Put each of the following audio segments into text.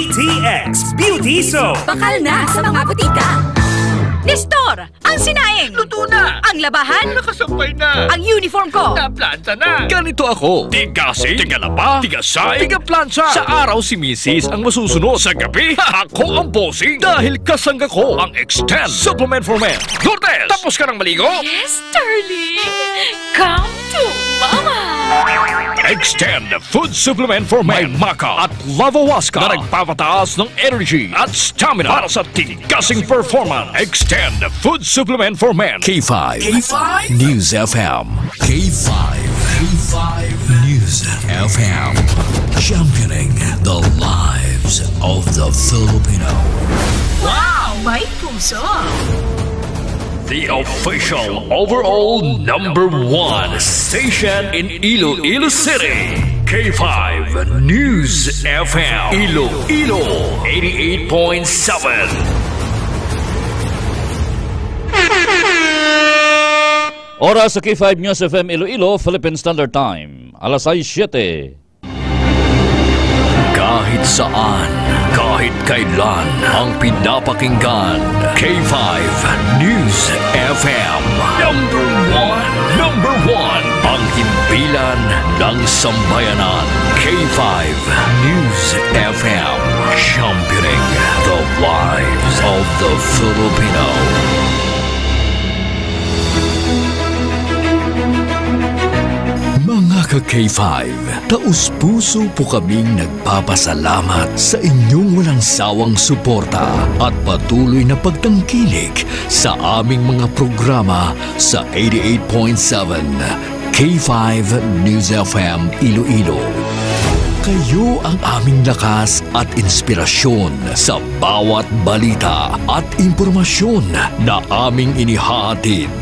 DTX Beauty Soap. Bakal na sa mga butika. Nestor, ang sinaing. Luto na. Ang labahan. Nakasampay na. Ang uniform ko. Naplanta na. Ganito ako. Tigasing, tigalaba, tigasay, tigaplansya. Sa araw si Mrs. ang masusunod. Sa gabi, ako ang bossing. Dahil kasangga ko ang Extend Supplement for Men. Lourdes, tapos ka ng maligo? Yes, darling. Come to Mama. Extend Food Supplement for Men. May Maca at Lavawaska na nagpapataas ng energy at stamina para sa tigasing performance. Extend Food Supplement for Men. K5 News FM. K5 News FM. Championing the lives of the Filipino. Wow, may puso. The official overall #1 station in Iloilo City. K5 News FM. Iloilo 88.7. Oras sa K5 News FM Iloilo, Philippine Standard Time. Alas 7. Kahit saan, kahit kailan, ang pinapakinggan. K5 News FM. Number one. Ang himpilan ng sambayanan. K5 News FM. Championing the lives of the Filipino. Mga ka-K5, taus-puso po kaming nagpapasalamat sa inyong walang sawang suporta at patuloy na pagtangkilik sa aming mga programa sa 88.7 K5 News FM Iloilo. Kayo ang aming lakas at inspirasyon sa bawat balita at impormasyon na aming inihahatid.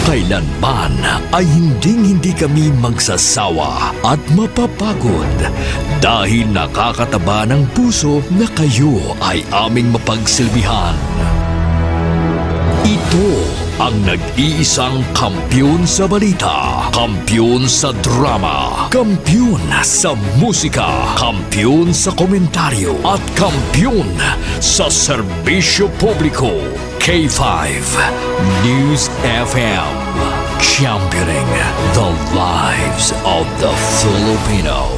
Kailanman ay hindi kami magsasawa at mapapagod dahil nakakataba ng puso na kayo ay aming mapagsilbihan. Ito ang nag-iisang kampiyon sa balita, kampiyon sa drama, kampiyon sa musika, kampiyon sa komentaryo at kampiyon sa serbisyo publiko. K5 News FM, championing the lives of the Filipino.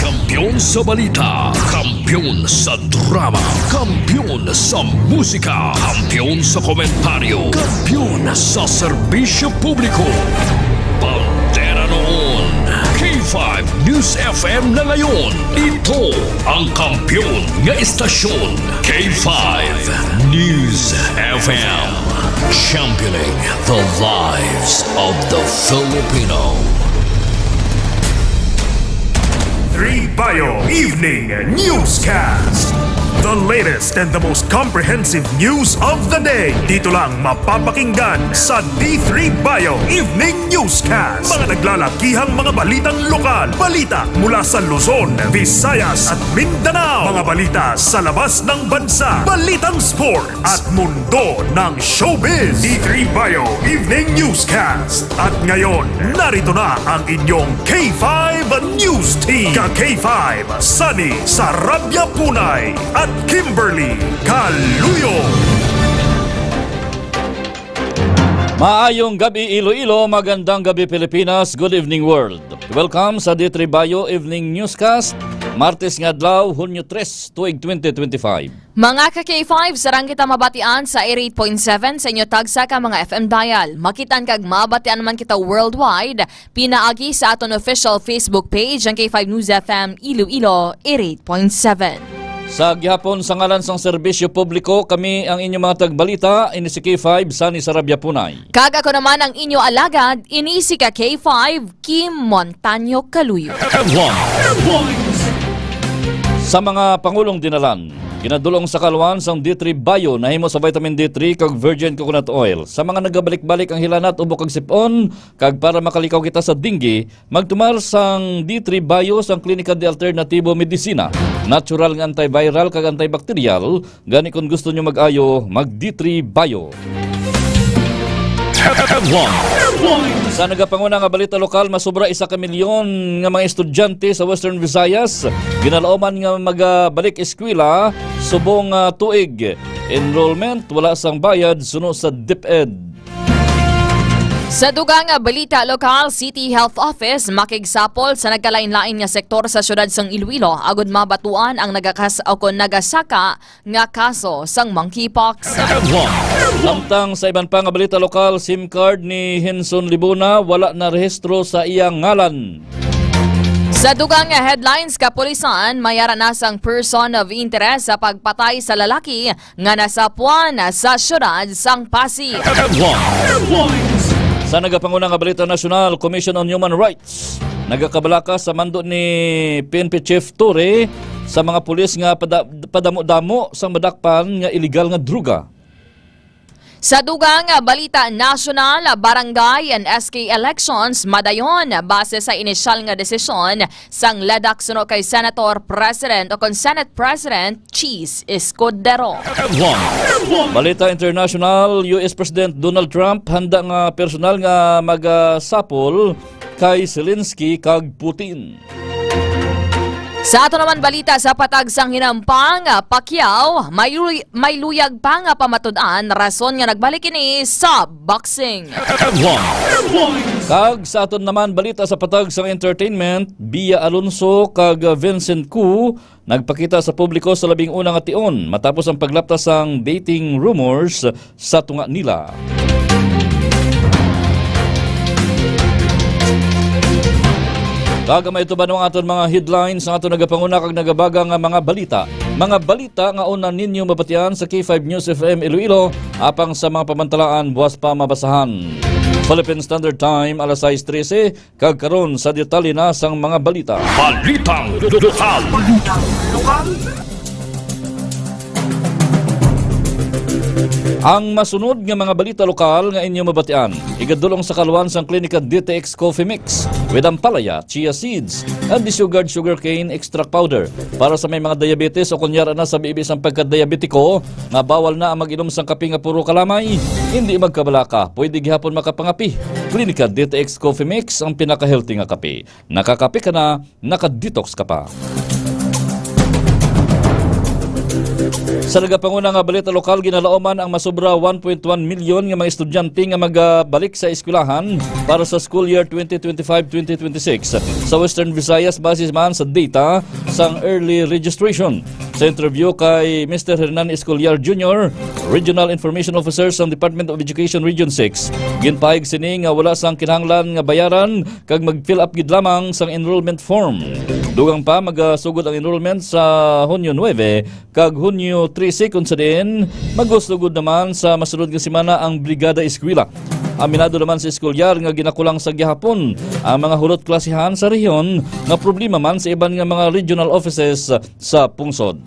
Kampiyon sa balita, kampiyon sa drama, kampiyon sa musika, kampiyon sa komentaryo, kampiyon sa serbisyo publiko. Bandera noon, K5 News FM na ngayon. Ito ang kampiyon nga istasyon. K5 News FM, championing the lives of the Filipino. 3 Bio Evening Newscast. The latest and the most comprehensive news of the day. Dito lang mapapakinggan sa D3 Bio Evening Newscast. Mga naglalakihang mga balitang lokal. Balita mula sa Luzon, Visayas at Mindanao. Mga balita sa labas ng bansa. Balitang sport at mundo ng showbiz. D3 Bio Evening Newscast. At ngayon, narito na ang inyong K5 News Team. Ka-K5, Sunny Sarabia Punay at Kimberly Caluyo. Maayong gabi Iloilo, magandang gabi Pilipinas, good evening world. Welcome sa D3 Bio Evening Newscast, Martes nga adlaw, Hunyo 3, tuig 2025. Mga ka-K5, sarang kita mabatian sa 88.7 sa inyo tagsa ka mga FM dial. Makitan kag mabatian naman kita worldwide, pinaagi sa aton official Facebook page ang K5 News FM Iloilo 88.7. Sa gihapon sa ngalan sang serbisyo publiko, kami ang inyong mga tagbalita, ini si K5, Sunny Sarabia Punay. Kag ako naman ang inyo alagad, ini si ka K5, Kim Montaño Caluyo. Sa mga pangulong dinalan, ginadulong sa kalwan sang D3 Bio na himo sa vitamin D3 kag virgin coconut oil. Sa mga nagabalik-balik ang hilanat ubo kag sipon, kag para makalikaw kita sa dengue, magtumar sang D3 Bio sang Klinika de Alternatibo Medicina. Natural nga antiviral kag antibacterial, gani kung gusto nyo mag-ayo, mag D3 Bio. Sa nagapanguna nga balita lokal, masubra 1 ka milyon nga mga estudyante sa Western Visayas ginalaoman nga magabalik eskwela subong tuig. Enrollment wala sang bayad suno sa DepEd. Sa dugang balita lokal, City Health Office makigsapol sa nagkalain-lain nga sektor sa syudad sang Iloilo agud mabatuan ang nagasaka nga kaso sang monkeypox. Samtang sa iban pa nga balita lokal, SIM card ni Hinson Libuna wala na rehistro sa iyang ngalan. Sa dugang headlines, kapulisan mayara na sang person of interest sa pagpatay sa lalaki nga nasapuan sa syudad sang Pasig. Sa nagapanguna nga balita nasyonal, Commission on Human Rights nagakabalaka sa mando ni PNP Chief Torre sa mga pulis nga padamo-damo sa madakpan nga illegal nga druga. Sa dugang balita national, barangay and SK elections madayon base sa inisyal nga desisyon sang ledak suno kay Senator President o kon Senate President Cheese Escudero. Balita international, US President Donald Trump handa nga personal nga magasapol kay Zelensky kag Putin. Sa ato naman balita sa patag sang hinampang Pacquiao, may luyag pa nga pamatud-an rason nga nagbalik ini sa boxing. Kag sa aton naman balita sa patag sang entertainment, Bia Alonso kag Vincent Ku nagpakita sa publiko sa labing unang ation matapos ang paglaptas sang dating rumors sa tunga nila. Kagamay ito ba ng aton mga headlines ang aton nagapanguna kag nagabaga nga mga balita. Mga balita nga una ninyo mabatian sa K5 News FM Iloilo apang sa mga pamantalaan buwas pa mabasahan. Philippine Standard Time alas 6:13 kag karon sa detalye na sang mga balita. Balitang lokal. Ang masunod nga mga balita lokal nga inyo mabatian, igadulong sa kaluan sang klinika DTX Coffee Mix with ampalaya, chia seeds, and desugared sugarcane extract powder para sa may mga diabetes o kunyara na sa biibis ang pagka-diabetiko nga bawal na ang mag-inom sang kape nga puro kalamay, hindi magkabalaka, pwede gihapon makapangapi. Klinika DTX Coffee Mix ang pinaka-healthy nga kape. Nakakape ka na, naka-detox ka pa. Sa nagapanguna nga balita lokal, ginalaoman ang masubra 1.1 milyon nga mga estudyante nga magabalik sa eskwelahan para sa school year 2025-2026 sa Western Visayas basis man sa data sang early registration. Sa interview kay Mr. Hernan Escoliar Jr., Regional Information Officer sa Department of Education Region 6, ginpahig sini nga wala sang kinahanglan nga bayaran kag mag-fill up gid lamang sang enrollment form. Dugang pa magasugod ang enrollment sa Hunyo 9 kag Hunyo 13 kun sa din magusugod naman sa masunod nga semana ang Brigada Eskwela. Aminado naman sa Escoliar nga ginakulang sa gihapon ang mga hulot klasihan sa rehiyon nga problema man sa iban nga mga regional offices sa pungsod.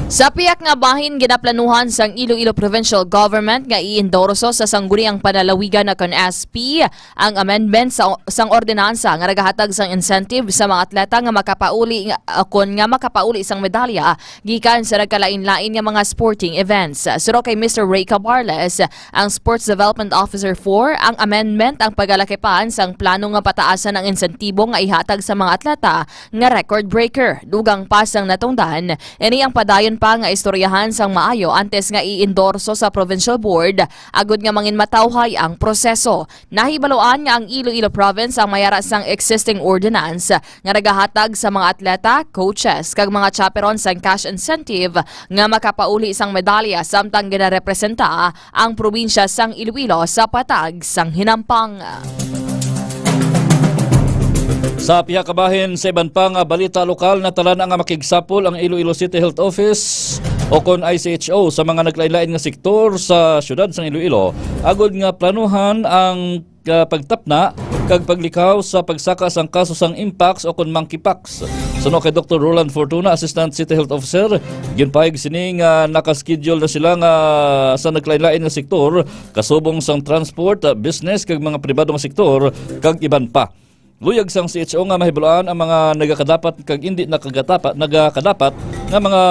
Sa piyak nga bahin ginaplanuhan sang Iloilo Provincial Government nga iendorso sa sangguniang panalawigan na kon SP ang amendment sa sang ordinansa nga nagahatag sang incentive sa mga atleta nga makapauli sang medalya gikan sa nagkalain-lain nga mga sporting events. Suro kay Mr. Ray Cabarles, ang Sports Development Officer 4, ang amendment ang pagalakipan sang plano nga pataasan ng insentibo nga ihatag sa mga atleta nga record breaker. Dugang pa sang natungdan, ini ang padayon pa nga istoryahan sang maayo antes nga i-endorso sa Provincial Board agud nga mangin matawhay ang proseso. Nahibaloan nga ang Iloilo Province ang mayara sang existing ordinance nga nagahatag sa mga atleta, coaches kag mga chaperon sang cash incentive nga makapauli sang medalya samtang ginarepresenta ang probinsya sang Iloilo sa patag sang hinampang. Sa pihakabahin sa iban pa nga balita lokal na tala na nga makigsapol ang Iloilo City Health Office o kon ICHO sa mga naglain-lain nga sektor sa syudad sang Iloilo agud nga planuhan ang pagtapna kag paglikaw sa pagsaka sang kaso sang Impax o kon monkeypox. Suno kay Dr. Roland Fortuna, Assistant City Health Officer, ginpahig sini nga nakaschedule na sila nga sa naglain-lain nga sektor kasubong sang transport, business kag mga pribado nga sektor kag iban pa. Luyag sang CHO nga mahibulaan ang mga nagakadapat kag hindi nagakadapat nga mga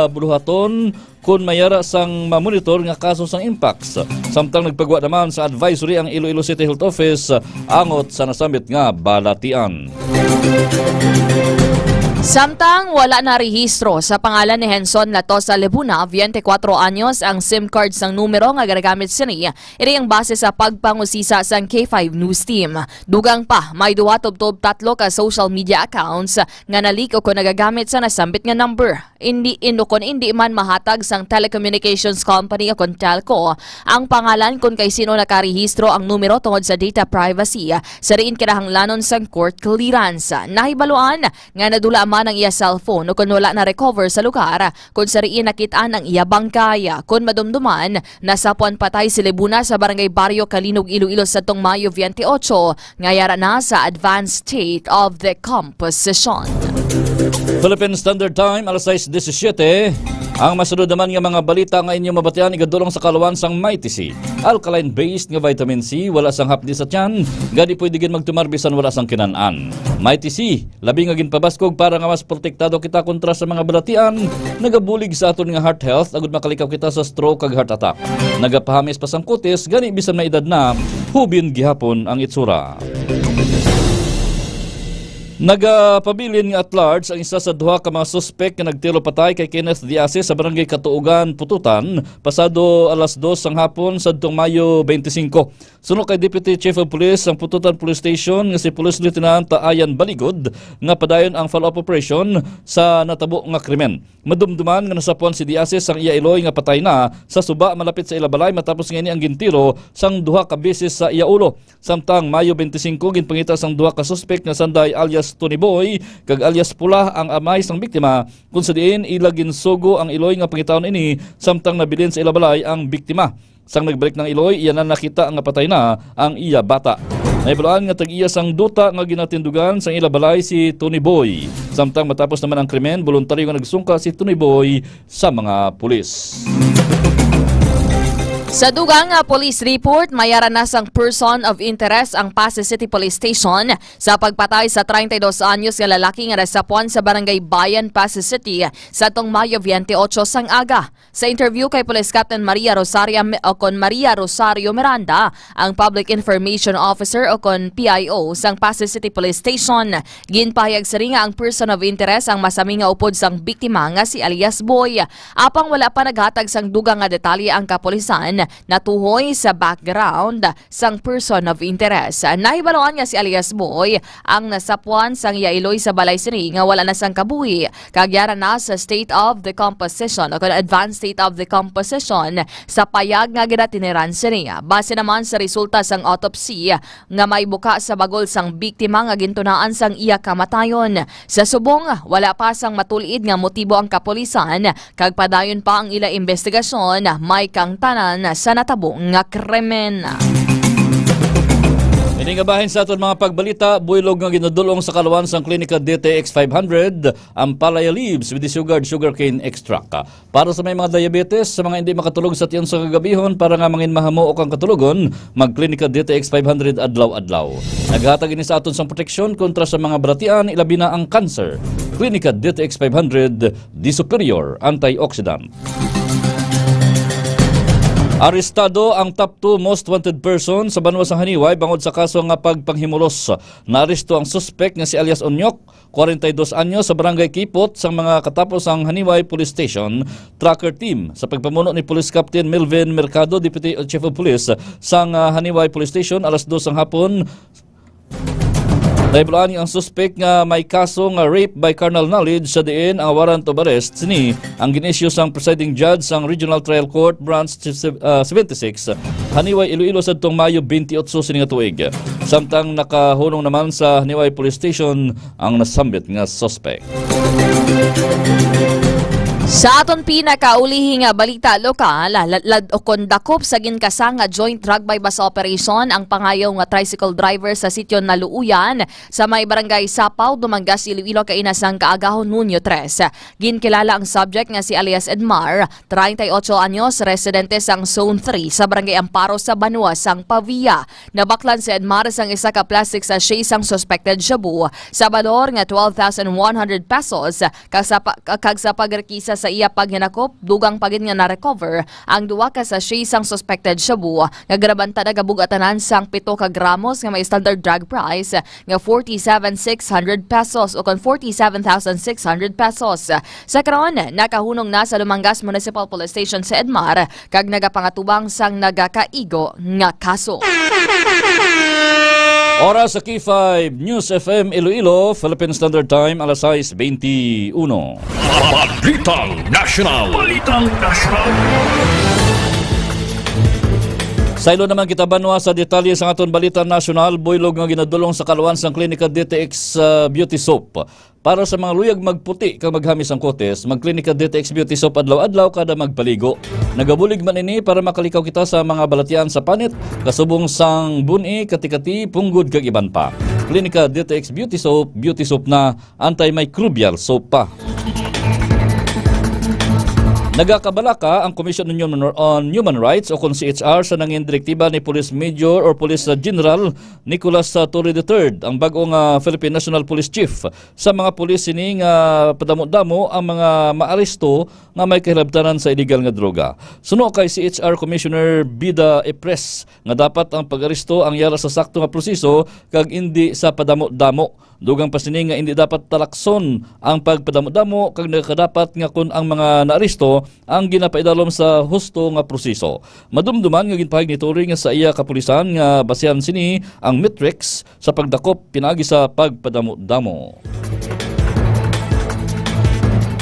buluhaton kung mayara sang mamonitor nga kaso sang impacts. Samtang nagpagwa naman sa advisory ang Iloilo City Health Office angot sa nasambit nga balatian. Samtang wala na rehistro sa pangalan ni Henson Latosa Lebuna, 24 anyos, ang SIM card sang numero nga ginagamit sini, iri ang base sa pagpangusisa sang K5 News Team. Dugang pa, may duwa tubtob 3 ka social media accounts nga nalik o kung nagagamit sa nasambit nga number. Hindi man mahatag sang telecommunications company o kung telco ang pangalan kung kay sino nakarehistro ang numero tungod sa data privacy sa riin kinahanglanon sang court clearance. Nahibaluan nga nadula ang iya cellphone o kung wala na recover sa lugar kung sariin nakitaan ang iya bangkaya. Kung madumduman, nasapuan patay si Lebuna sa barangay Barrio Kalinog, Iloilo sa tong Mayo 28 ngayara na sa advanced state of the composition. Philippine Standard Time, alas 6:17. Ang masunod naman nga mga balita nga inyong mabatian igadulong sa kaluwan sang Mighty C. Alkaline-based nga vitamin C, wala sang hapdi sa tiyan, gadi pwede gin magtumarbisan wala sang kinanan. Mighty C, labi nga ginpabaskog para nga mas protektado kita kontra sa mga balatian, nagabulig sa aton nga heart health agud makalikaw kita sa stroke kag heart attack. Nagapahamis pa sang kutis, gani bisan may edad na, hubin gihapon ang itsura. Nagapabilin nga at large ang isa sa duha ka mga suspek nga nagtiro patay kay Kenneth Diase sa barangay Katuugan, Pututan, pasado alas 2 sang hapon sadtong Mayo 25. Suno kay Deputy Chief of Police ang Pututan Police Station nga si Police Lieutenant Ayan Baligod nga padayon ang follow-up operation sa natabo nga krimen. Madumduman nga nasapuan si Diase sang iya iloy nga patay na sa suba malapit sa ilabalay matapos nga ini ang gintiro sang duha ka beses sa iya ulo. Samtang Mayo 25 ginpangita sang duha ka suspek nga Sanday alias Tony Boy kag alias Pula ang amay sang biktima kung sa diin ilagin sugo ang iloy nga pangitaon ini samtang nabilin sa ilabalay ang biktima. Sang nagbalik ng iloy, iya na nakita nga patay na ang iya bata. Naibalaan nga tag-iya sang duta nga ginatindugan sang ilabalay si Tony Boy. Samtang matapos naman ang krimen, voluntaryo nga nagsungka si Tony Boy sa mga pulis. Sa dugang police report, mayara na sang person of interest ang Pasay City Police Station sa pagpatay sa 32 anyos nga lalaki nga nasapuan sa barangay Bayan, Pasay City sa tong Mayo 28 sang aga. Sa interview kay Police Captain Maria Rosario Miranda, ang Public Information Officer o kon PIO sang Pasay City Police Station, ginpahayag sa ringa ang person of interest ang masami nga upod sang biktima nga si alias Boy. Apang wala pa naghatag sang dugang nga detalye ang kapulisan natuhoy sa background sang person of interest. Nahibaluan nga si alias Boy ang nasapuan sang yailoy sa balay sini nga wala na sang kabuhi. Kagyara na sa state of the composition o advanced state of the composition sa payag nga ginatiniran sini. Base naman sa resulta sang autopsy nga may buka sa bagol sang biktima nga gintunaan sang iya kamatayon. Sa subong, wala pa sang matulid nga motibo ang kapulisan kag padayon pa ang ila investigasyon may kang tanan sa natabo nga krimen. Ini nga bahin sa aton mga pagbalita, builog nga ginadulong sa kaluwan sang Klinika DTX 500 ang Palaya Leaves with the sugarcane extract. Para sa may mga diabetes, sa mga hindi makatulog sa tiyan sa kagabihon, para nga mangin mahamo o kang katulugon, mag-Klinika DTX 500 adlaw-adlaw. Naghatag ini sa aton sang proteksyon kontra sa mga baratian, ilabi na ang cancer. Klinika DTX 500, the superior antioxidant. Arestado ang top 2 most wanted person sa Banwa sa Haniway bangod sa kaso nga pagpanghimulos. Naaresto ang suspect nga si alias Onyok, 42 anyos sa barangay Kipot sa mga katapos ang Haniway Police Station tracker team sa pagpamuno ni Police Captain Melvin Mercado, Deputy Chief of Police sang Haniway Police Station alas 2 sang hapon. Naibulaan ang suspect nga may kaso nga rape by carnal knowledge sa diin ang warrant of arrest sini ang ginisyu sang presiding judge sang Regional Trial Court Branch 76 Haniway Iloilo sadtong Mayo 28 sini nga tuig. Samtang nakahunong naman sa Haniway Police Station ang nasambit nga suspect. Sa aton pinakaulihing balita lokal, ladlad o kondakop sa ginkasang nga joint drug by bus operation ang pangayaw nga tricycle driver sa sitio Naluuyan sa may barangay Sapaw, Dumangas, Iloilo kainasang kaagahon Hunyo 3. Ginkilala ang subject nga si alias Edmar, 38 anyos, residente sang Zone 3 sa barangay Amparo sa Banua, sang Pavia. Nabaklan si Edmar sang isa ka plastic sachet sang suspected shabu sa balor nga 12,100 pesos kag sa pagrekisa sa iya paghinakop dugang pagin nga na-recover ang duwa ka sachet sang suspected shabu nga grabanta nagabugatanan sang 7 ka gramos nga may standard drug price nga 47,600 pesos o kon 47,600 pesos. Sa karon nakahunong na sa Dumangas Municipal Police Station sa Edmar kag nagapangatubang sang nagakaigo nga kaso. Oras sa K5 News FM Iloilo, Philippine Standard Time, alas 6:21. Balitang National. Sa ilo naman kita banwa sa detalye sa aton Balitang National, buylog nga ginadulong sa kaluan sang Klinika DTX Beauty Soap. Para sa mga luyag magputi kang maghamis ang kotes, magklinika DTX Beauty Soap adlaw-adlaw kada magpaligo. Nagabulig man ini para makalikaw kita sa mga balatian sa panit, kasubong sang buni, katikati, punggod kag iban pa. Klinika DTX Beauty Soap na antimicrobial soap pa. Nagakabalaka ang Commission on Human Rights o CHR sa nanging direktiba ni Police Major or Police General Nicolas Torre III, ang bagong Philippine National Police Chief, sa mga pulis ini nga padamo-damo ang mga maaresto nga may kahilabtanan sa illegal nga droga. Suno kay CHR Commissioner Bida Epres nga dapat ang pag-aresto ang yara sa sakto nga proseso kag hindi sa padamo-damo. Dugang pasini nga hindi dapat talakson ang pagpadamo-damo kag nakadapat nga kun ang mga naaresto ang ginapaidalom sa husto nga proseso. Madumduman nga ginpahig ni Torre nga sa iya kapulisan nga basihan sini ang metrics sa pagdakop pinagi sa pagpadamo-damo.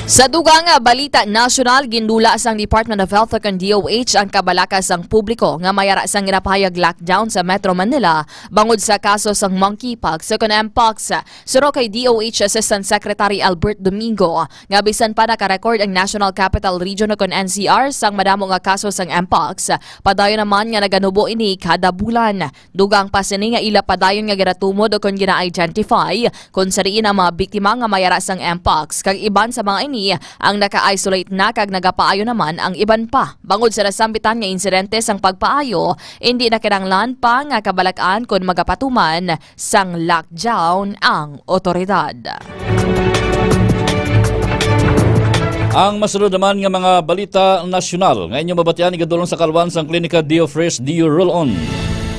Sa dugang balita nasyonal, gindula sang Department of Health ug DOH ang kabalakas sang publiko nga mayara sang ginapahayag lockdown sa Metro Manila bangod sa kaso sang monkeypox ug mpox. Suro kay DOH Assistant Secretary Albert Domingo nga bisan pa naka-record ang National Capital Region ug NCR sang madamo nga kaso sang mpox, padayon naman nga naganubo ini kada bulan. Dugang pa sini nga ila padayon nga giratumod ug kun gina-identify kun sariin ang mga biktima nga mayara sang mpox kag iban sa mga ini ang naka-isolate na kag nagapaayo naman ang iban pa. Bangod sa nasambitan nga insidente sang pagpaayo, hindi na kinahanglan pa nga kabalakan kung magapatuman sang lockdown ang otoridad. Ang masunod naman nga mga balita nasyonal, ngayon yung mabatian igadulong sa kaluan sang Klinika Dio Fresh Dio Roll-On.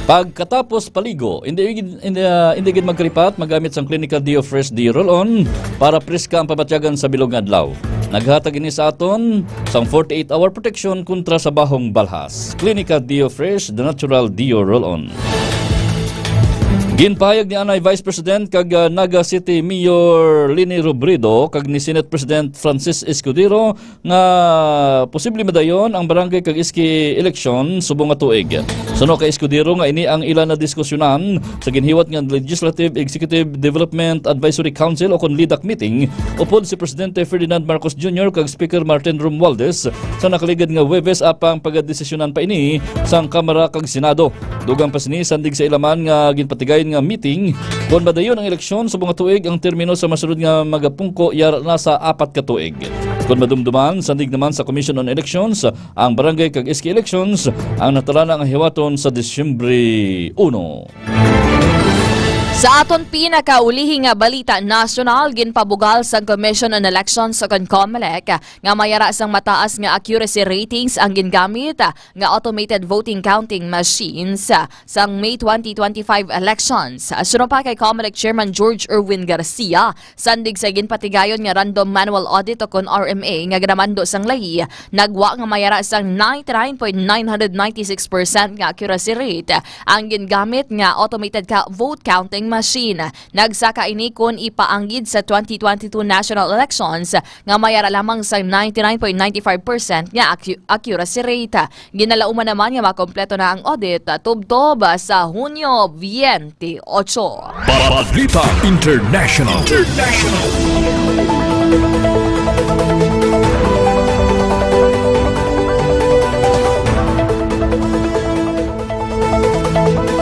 Pagkatapos paligo, hindi gid magkaripat magamit sang Klinika Dio Fresh Dio Roll-On para preska ang pabatyagan sa bilog nga adlaw. Naghatag ini sa aton sang 48-hour protection kontra sa bahong balhas. Klinika Dio Fresh, the natural Dio Roll-On. Ginpahayag ni Anay Vice President kag Naga City Mayor Lini Robredo kag ni Senate President Francis Escudero nga posible madayon ang barangay kag iski election subong nga tuig. Suno kay Escudero nga ini ang ilan na diskusyonan sa ginhiwat nga Legislative Executive Development Advisory Council o kon LIDAC meeting upod si Presidente Ferdinand Marcos Jr. kag Speaker Martin Romualdez sa nakaligid nga Huwebes apang pagadesisyonan pa ini sang Kamara kag Senado. Dugang pa sini sandig sa ilaman nga ginpatigay nga meeting kung madayon ang eleksyon sa mga tuig ang termino sa masunod nga magapungko yara na sa 4 ka tuig. Kung madumduman, sandig naman sa Commission on Elections ang barangay kag iski elections ang natalana ang hiwaton sa Disyembre 1. Sa aton pinakaulihing nga balita nasyonal, ginpabugal sa Commission on Elections sa COMELEC nga mayara sang mataas nga accuracy ratings ang gingamit nga automated voting counting machines sang May 2025 elections. Suno pa kay COMELEC Chairman George Erwin Garcia, sandig sa ginpatigayon nga random manual audit o kon RMA nga ginamando sang lahi, nagwa nga mayara sang 99.996% nga accuracy rate ang gingamit nga automated vote counting machine. Nagsaka ini kun ipaanggid sa 2022 national elections nga mayara lamang sa 99.95% nga accuracy rate. Ginalauman naman nga makompleto na ang audit tubtob sa Hunyo 28. Balita International.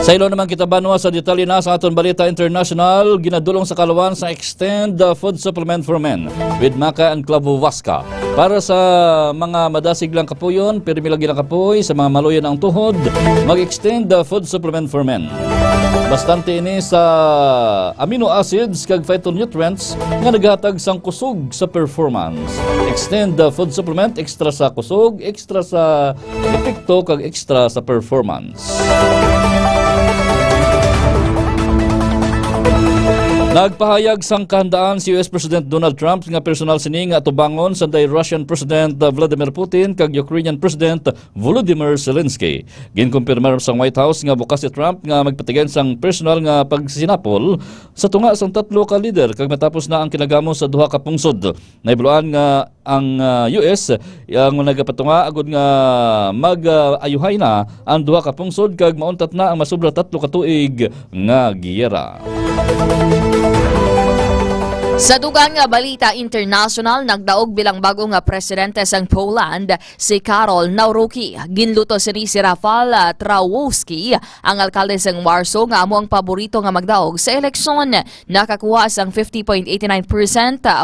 Sa ilo naman kita banwa sa detalye na sa aton balita international, ginadulong sa kalawan sa Extend Food Supplement for Men with Maca and Clavo Vasca. Para sa mga madasig lang kapuyon, pirmi lagi lang kapoy, sa mga maluyan ang tuhod, mag-Extend Food Supplement for Men. Bastante ini sa amino acids kag phytonutrients nga naghatag sang kusog sa performance. Extend Food Supplement, extra sa kusog, extra sa epekto kag extra sa performance. Nagpahayag sang kahandaan si US President Donald Trump nga personal sini nga tubangon sa Russian President Vladimir Putin kag Ukrainian President Volodymyr Zelensky. Ginkumpirmar sang White House nga bukas si Trump nga magpatigan sang personal nga pagsinapol sa tunga sang tatlo ka leader kag matapos na ang kinagamo sa duha ka pungsod. Naibuluan nga ang US ang nagapatunga agud nga mag-ayuhay na ang duha ka pungsod kag mauntat na ang masubra tatlo ka tuig nga giyera. Sa dugang nga balita international, nagdaog bilang bago nga presidente sang Poland si Karol Nawrocki. Ginluto sini si Rafał Trzaskowski, ang alkalde sang Warsaw nga amo ang paborito nga magdaog sa eleksyon. Nakakuha sang 50.89%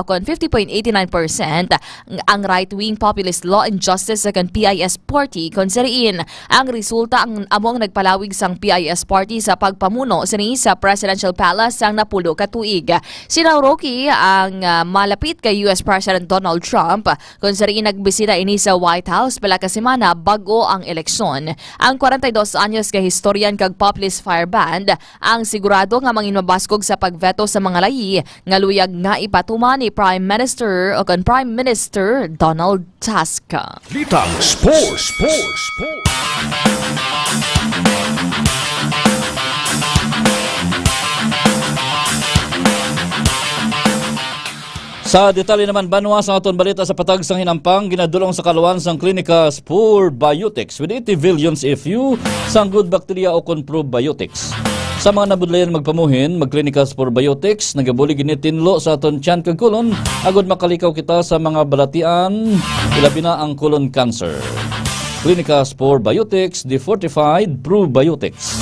o kon 50.89% ang right-wing populist Law and Justice second PIS party kon sariin. Ang resulta ang among nagpalawig sang PIS party sa pagpamuno sini sa Presidential Palace sang napulo ka tuig. Si Nawrocki ang malapit kay US President Donald Trump kung sariin nagbisita ini sa White House pala ka semana bago ang eleksyon. Ang 42 anyos ka historian kag populist fireband ang sigurado nga mangin mabaskog sa pagveto sa mga layi nga luyag nga ipatuma ni Prime Minister Donald Tusk. Litang Sports. Sa detalye naman banwa sa aton balita sa patag sang hinampang ginadulong sa kaluwan sang klinika Spore Biotics with 80 billions FU sang good bacteria o kon probiotics. Sa mga nabudlayan magpamuhin, magklinika Spore Biotics, nagabulig ginitinlo sa aton tiyan kag kulon, agud makalikaw kita sa mga balatian, ilabi na ang colon cancer. Klinika Spore Biotics, the fortified probiotics.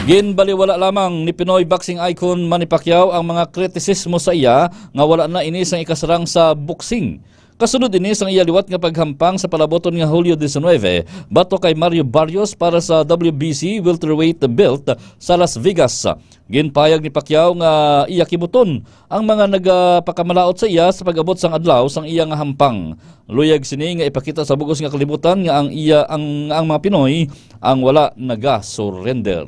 Ginbaliwala lamang ni Pinoy boxing icon Manny Pacquiao ang mga kritisismo sa iya nga wala na ini sang ikasarang sa boxing. Kasunod ini sang iya liwat nga paghampang sa palaboton nga Hulyo 19 bato kay Mario Barrios para sa WBC welterweight belt sa Las Vegas. Ginpayag ni Pacquiao nga iya kibuton ang mga nagapakamalaot sa iya sa pag-abot sang adlaw sang iya nga hampang. Luyag sini nga ipakita sa bugos nga kalibutan nga ang mga Pinoy ang wala naga-surrender.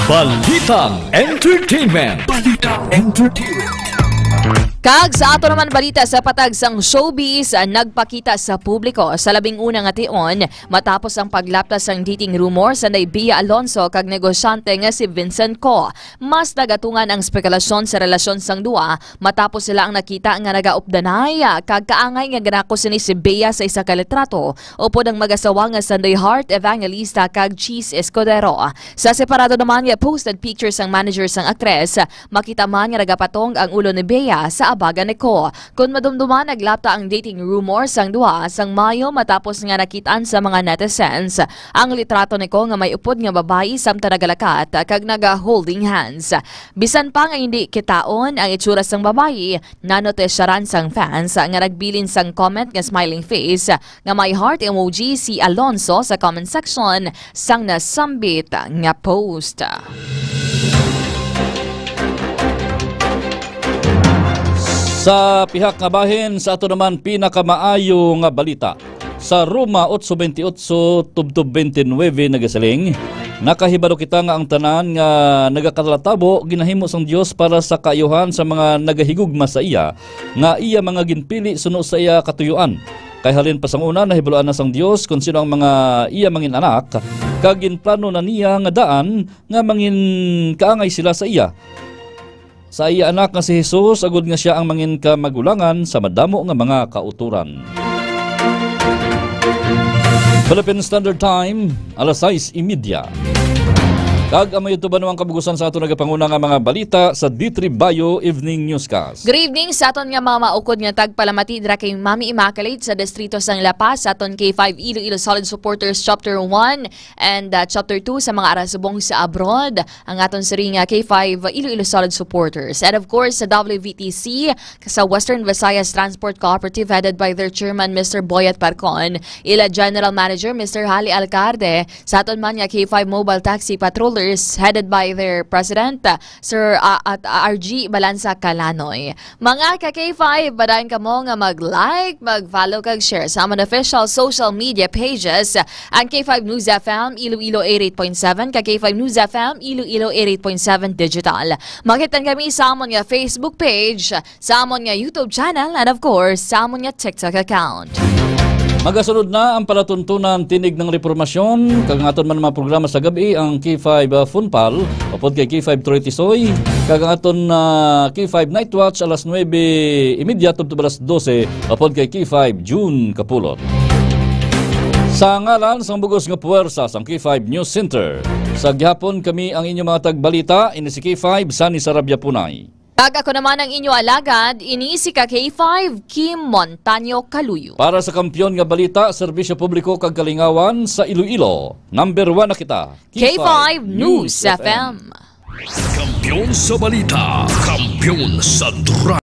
Balitang Entertainment. Kag sa ato naman balita sa patag sang showbiz nagpakita sa publiko sa labing una nga tion matapos ang paglaptas sang dating rumor sa Bea Alonso kag negosyante nga si Vincent Co. Mas nagatungan ang spekulasyon sa relasyon sang duwa matapos sila ang nakita nga nagaupdanay kag kaangay nga ganako sini si Bea sa isa ka litrato upod ang mag-asawa nga Sunday Heart Evangelista kag Cheese Escudero. Sa separado naman nga posted pictures sang manager sang aktres, makita man nga nagapatong ang ulo ni Bea sa abaga ni Ko. Kung madumduman, naglapta ang dating rumor sang duha sang Mayo matapos nga nakitaan sa mga netizens ang litrato ni Ko nga may upod nga babae samtang nagalakat kag naga-holding hands. Bisan pa nga hindi kitaon ang itsura sang babae, nanotesyaran sang fans nga nagbilin sang comment nga smiling face nga may heart emoji si Alonso sa comment section sang nasambit nga post. Sa pihak nga bahin, sa ato naman pinakamaayo nga balita. Sa Roma 8:28-29 nagasaling, nakahibalo kita nga ang tanan nga nagakalatabo ginahimo sang Dios para sa kaayuhan sa mga nagahigugma sa iya, nga iya mga ginpili suno sa iya katuyuan. Kay halin pa sang una nahibaluan na sang Dios kung sino ang mga iya mangin anak, kag ginplano na niya nga daan nga mangin kaangay sila sa iya. Sa iya anak nga si Jesus, agud nga siya ang mangin kamagulangan sa madamo nga mga kauturan. Philippine Standard Time, 6:30. Kag amay ito ba naman kabugusan sa ato nagapanguna nga mga balita sa D3 Bayo Evening Newscast. Good evening sa aton nga mga maukod nga tagpalamati dira kay Mami Immaculate sa distrito sang La Paz sa aton K5 Iloilo Solid Supporters Chapter 1 and Chapter 2 sa mga arasubong sa abroad. Ang aton siri nga K5 Iloilo Solid Supporters. And of course sa WVTC sa Western Visayas Transport Cooperative headed by their chairman Mr. Boyet Parcon, ila General Manager Mr. Hali Alcarde, sa aton man nga K5 Mobile Taxi Patrol headed by their president, Sir at RG Balanza Calanoy. Mga ka-K5, badayon ka mo nga mag-like, mag-follow, kag-share sa mga official social media pages. Ang K5 News FM, Iloilo 88.7, ka-K5 News FM, Iloilo 88.7 Digital. Makitan kami sa amon nga Facebook page, sa amon nga YouTube channel, and of course, sa amon nga TikTok account. Magasunod na ang palatuntunan tinig ng reformasyon. Kag aton man mga programa sa gabi ang K5 Funpal upod kay K5 Troitisoy. Kag aton K5 Night Watch alas 9:30 tubto alas 12 upod kay K5 June Kapulot. Sa ngalan sang bugos nga puwersa sang K5 News Center. Sa gihapon kami ang inyong mga tagbalita ini si K5 Sunny Sarabia Punay. Kag ako naman ang inyo alagad, ini si K5 Kim Montaño Caluyo. Para sa kampiyon nga balita, serbisyo publiko kag kalingawan sa Iloilo. Number 1 na kita. K5 News FM. Kampiyon sa balita, kampiyon sa drama.